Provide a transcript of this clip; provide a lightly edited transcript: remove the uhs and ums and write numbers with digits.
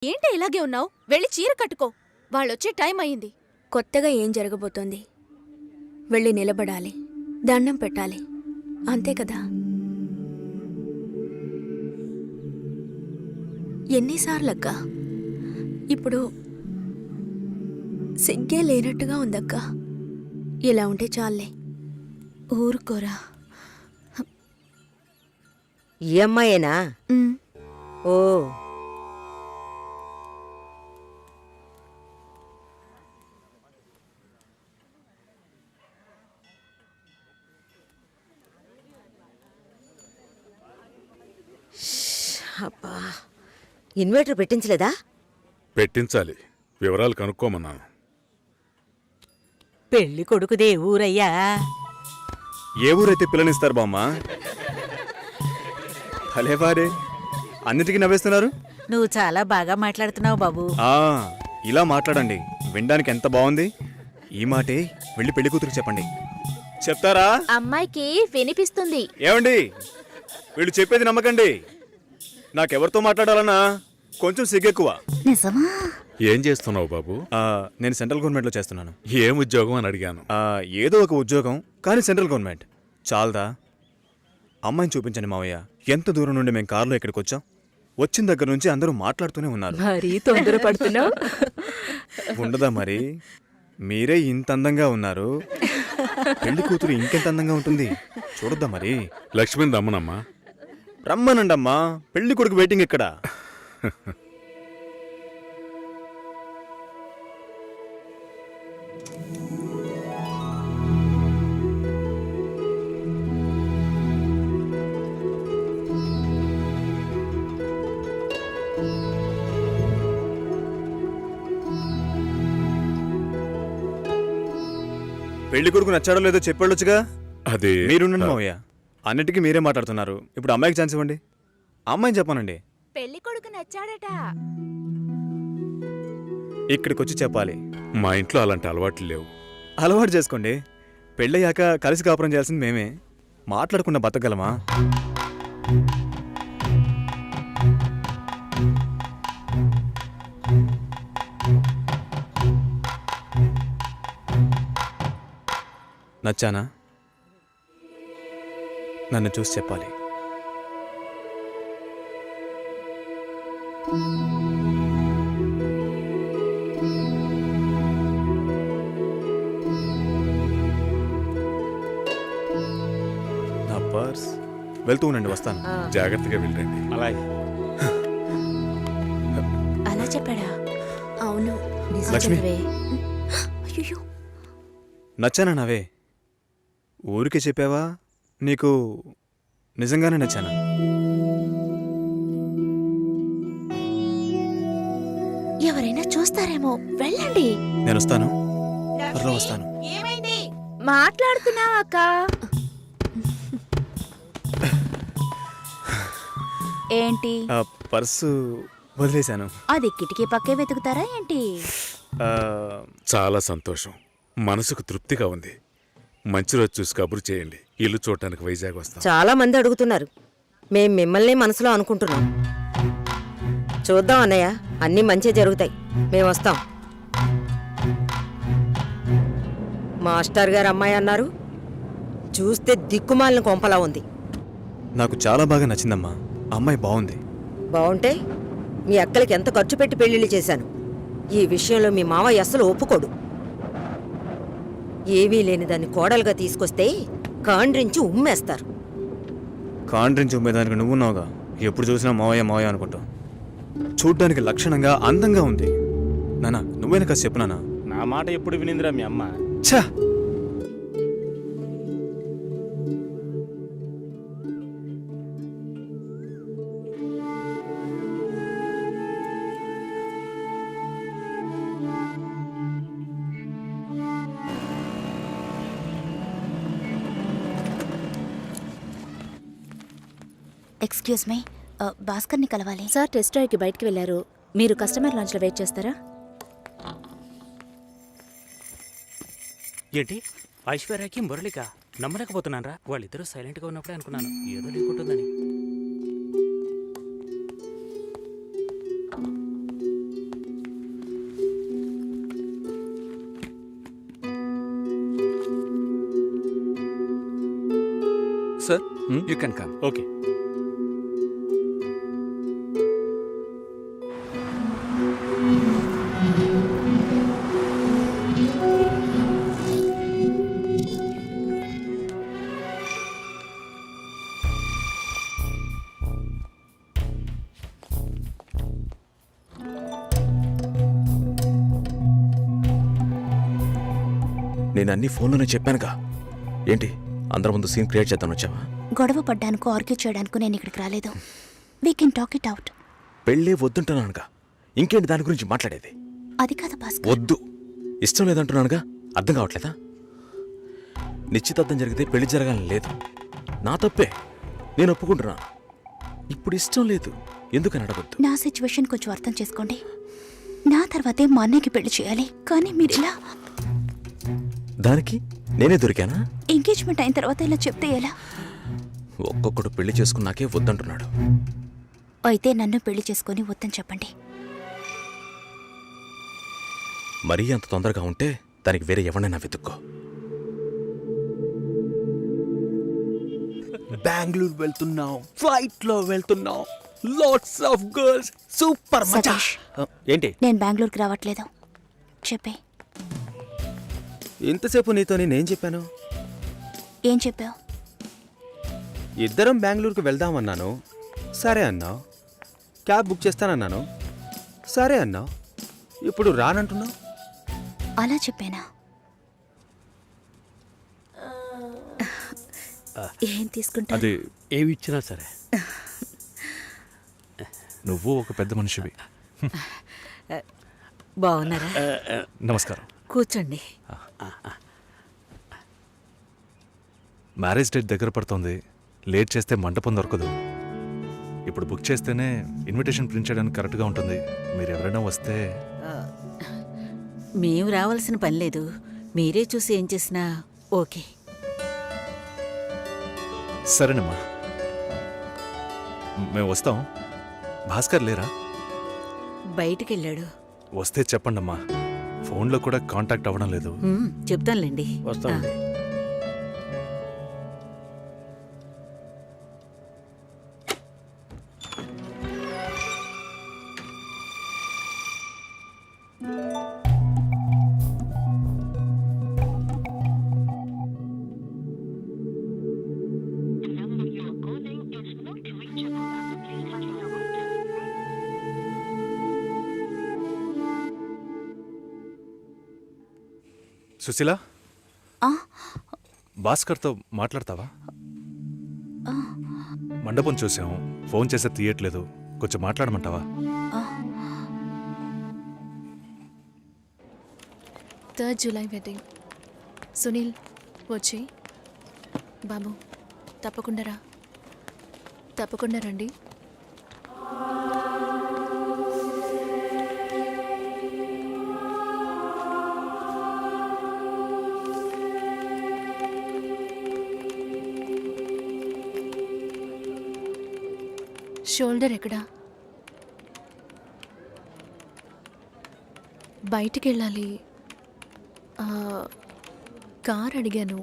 ఏంటి ఇలాగే ఉన్నావు? వెళ్ళి చీర కట్టుకో. వాళ్ళొచ్చే టైం అయింది. కొత్తగా ఏం జరగబోతోంది? వెళ్ళి నిలబడాలి, దండం పెట్టాలి, అంతే కదా. ఎన్నిసార్లక్కా? ఇప్పుడు సిగ్గే లేనట్టుగా ఉందక్కా. ఇలా ఉంటే చాలే. ఊరుకోరా. ఈ అమ్మాయేనా? ఓ, అబ్బా, ఇన్వర్టర్ పెట్టించలేదా? పెట్టించాలి. వివరాలు కనుక్కోమన్నాను. పెళ్లి కొడుకుదే ఊరయ్యా? ఏ ఊరైతే పిల్లనిస్తారు బామ్మ? భలేవారే, అన్నిటికీ నవ్వేస్తున్నారు. నువ్వు చాలా బాగా మాట్లాడుతున్నావు బాబు. ఇలా మాట్లాడండి, వినడానికి ఎంత బాగుంది. ఈ మాటే వెళ్ళి పెళ్లి కూతురు చెప్పండి. చెప్తారా? అమ్మాయికి వినిపిస్తుంది. ఏమండి, వీళ్ళు చెప్పేది నమ్మకండి. నాకెవరితో మాట్లాడాలన్నా కొంచెం సిగ్గెక్కువ. నిజమా? ఏం చేస్తున్నావు బాబు? నేను సెంట్రల్ గవర్నమెంట్లో చేస్తున్నాను. ఏం ఉద్యోగం అని అడిగాను. ఏదో ఒక ఉద్యోగం, కానీ సెంట్రల్ గవర్నమెంట్. చాలదా? అమ్మాయిని చూపించండి మావయ్య. ఎంత దూరం నుండి మేము కారులో ఇక్కడికి వచ్చాం. వచ్చిన దగ్గర నుంచి అందరూ మాట్లాడుతూనే ఉన్నారు. మరీ తొందరపడుతున్నావు. ఉండదా మరి? మీరే ఇంత అందంగా ఉన్నారు, పెళ్లి కూతురు ఇంకెంత అందంగా ఉంటుంది చూడొద్దా మరి? లక్ష్మిని రమ్మనమ్మా. రమ్మనండమ్మా, పెళ్లి కొడుకు వెయిటింగ్ ఇక్కడ. పెళ్లి కొడుకు నచ్చాడో లేదో చెప్పాడొచ్చుగా. అది మీరుండండి మావయ్య, అన్నిటికీ మీరే మాట్లాడుతున్నారు. ఇప్పుడు అమ్మాయికి ఛాన్స్ ఇవ్వండి. అమ్మాయిని చెప్పానండి. పెళ్లి కొడుకు నచ్చాడట. ఇక్కడికి వచ్చి చెప్పాలి. మా ఇంట్లో అలాంటి అలవాట్లు లేవు. అలవాటు చేసుకోండి. పెళ్ళయ్యాక కలిసి కాపురం చేయాల్సింది మేమే. మాట్లాడకుండా బతకగలమా? నచ్చానా? నన్ను చూసి చెప్పాలి. నా పర్స్. వెళ్తూ ఉండండి, వస్తాను. జాగ్రత్తగా వెళ్ళండి. అలాగే. అలా చెప్పాడా? అవును. లక్ష్మి, అయ్యో, నచ్చానా నావే? ఊరికే చెప్పావా? నీకు నిజంగానే నచ్చానా? ఎవరైనా చూస్తారేమో, వెళ్ళండి. నేను వస్తాను, త్వరలో వస్తాను. మాట్లాడుతున్నావా అక్క? ఏంటి? పర్సు వదిలేశాను. అది కిటికీ పక్కే వెతుకుతారా ఏంటి? చాలా సంతోషం. మనసుకు తృప్తిగా ఉంది. మంచి రోజు చూసి కబురు చేయండి. ఇల్లు చూడటానికి వైజాగ్ వస్తాం. చాలా మంది అడుగుతున్నారు. మేం మిమ్మల్ని మనసులో అనుకుంటున్నాం. చూద్దాం అన్నయ్య, అన్నీ మంచి జరుగుతాయి. మేము వస్తాం. మాస్టర్ గారు అమ్మాయి అన్నారు, చూస్తే దిక్కుమాలిన కొంపలా ఉంది. నాకు చాలా బాగా నచ్చిందమ్మా. అమ్మాయి బాగుంది. బాగుంటే మీ అక్కలకి ఎంత ఖర్చు పెట్టి పెళ్లిళ్ళు చేశాను. ఈ విషయంలో మీ మావయ్య అస్సలు ఒప్పుకోడు. ఏవీ లేని దాన్ని కోడలుగా తీసుకొస్తే కాండ్రించి ఉమ్మేస్తారు. కాండ్రించి ఉమ్మేదానికి నువ్వున్నావుగా. ఎప్పుడు చూసినా మావయ్య మావయ్య అనుకుంటావు. చూడ్డానికి లక్షణంగా అందంగా ఉంది. నానా, నువ్వైనా కాస్త చెప్పు నానా. నా మాట ఎప్పుడు వినిందిరా మీ అమ్మ? ఛా! ఎక్స్క్యూజ్ మీ, భాస్కర్ని కలవాలి. సార్ టెస్ట్ డ్రైవ్కి బయటికి వెళ్ళారు. మీరు కస్టమర్ లాంచ్లో వెయిట్ చేస్తారా? ఏంటి ఐశ్వర్యకి మురళిక? నమ్మలేకపోతున్నానరా. వాళ్ళిద్దరూ సైలెంట్గా ఉన్నప్పుడే అనుకున్నాను ఏదో లీక్ ఉంటుందని. You can come. ఓకే. నేను అన్ని ఫోన్లోనే చెప్పానుగా. ఏంటి అందరి ముందు సీన్ క్రియేట్ చేద్దాం వచ్చావా? గొడవ పడ్డానుకో ఆర్గ్యూ చేయడానికి నేను ఇక్కడికి రాలేదు. We can talk it out. పెళ్ళే వద్దుంటున్నానుగా, ఇంకేంటి దాని గురించి మాట్లాడేది? అది కాదు భాస్కర్. వద్దు, ఇష్టం లేదంటున్నానుగా. అర్థం కావట్లేదా? నిశ్చితార్థం జరిగితే పెళ్లి జరగాలని లేదు, నా తప్పే, నేను ఒప్పుకుంటున్నా. ఇప్పుడు ఇష్టం లేదు, ఎందుకని అడగొద్దు. నా సిచ్యువేషన్ కొంచెం అర్థం చేసుకోండి. నా తర్వాతే మా అన్నయ్యకి పెళ్లి చేయాలి, కానీ మీరు ఇలా దానికి నేనే దొరికానా? ఎంగేజ్మెంట్ అయిన తర్వాత ఇలా చెప్తే ఎలా? ఒక్కొక్కడు పెళ్లి చేసుకున్నాకే వద్దంటున్నాడు. అయితే నన్ను పెళ్లి చేసుకొని వద్దని చెప్పండి. మరీ అంత తొందరగా ఉంటే దానికి వేరే ఎవరినైనా వెతుక్కో. బెంగళూరు వెళ్తున్నాం, ఫ్లైట్ లో వెళ్తున్నాం, లాట్స్ ఆఫ్ గర్ల్స్, సూపర్ మచా. సతీష్, ఏంటి నేను బెంగళూరుకి రావట్లేదు. చెప్పే. ఇంతసేపు నీతో నేనేం చెప్పాను? ఏం చెప్పావు? ఇద్దరం బెంగళూరుకు వెళ్దామన్నాను, సరే అన్నావు. క్యాబ్ బుక్ చేస్తానన్నాను, సరే అన్నావు. ఇప్పుడు రానంటున్నావు. అలా చెప్పానా? ఏం తీసుకుంటా? అది ఏమి ఇచ్చినా సరే. నువ్వు ఒక పెద్ద మనిషివి. బాగున్నారా? నమస్కారం. కూర్చోండి. మ్యారేజ్ డేట్ దగ్గర పడుతోంది, లేట్ చేస్తే మంటపం దొరకదు. ఇప్పుడు బుక్ చేస్తేనే ఇన్విటేషన్ ప్రింట్ చేయడానికి కరెక్ట్గా ఉంటుంది. మీరు ఎవరైనా వస్తే. మేము రావాల్సిన పని లేదు, మీరే చూసి ఏం చేసినా ఓకే. సరేనమ్మా, మేము వస్తాం. భాస్కర్ లేరా? బయటికెళ్ళాడు. వస్తే చెప్పండమ్మా, ఫోన్లో కూడా కాంటాక్ట్ అవ్వడం లేదు. చెప్తానులేండి. వస్తామండి. సుశీల, ఆ? భాస్కర్తో మాట్లాడతావా? మండపం చూసాం, ఫోన్ చేస్తే తీయట్లేదు, కొంచెం మాట్లాడమంటావా? 3rd July wedding. సునీల్ వచ్చి. బాబు తప్పకుండా రండి. షోల్డర్ ఎక్కడా? బయటికి వెళ్ళాలి. కార్ అడిగాను,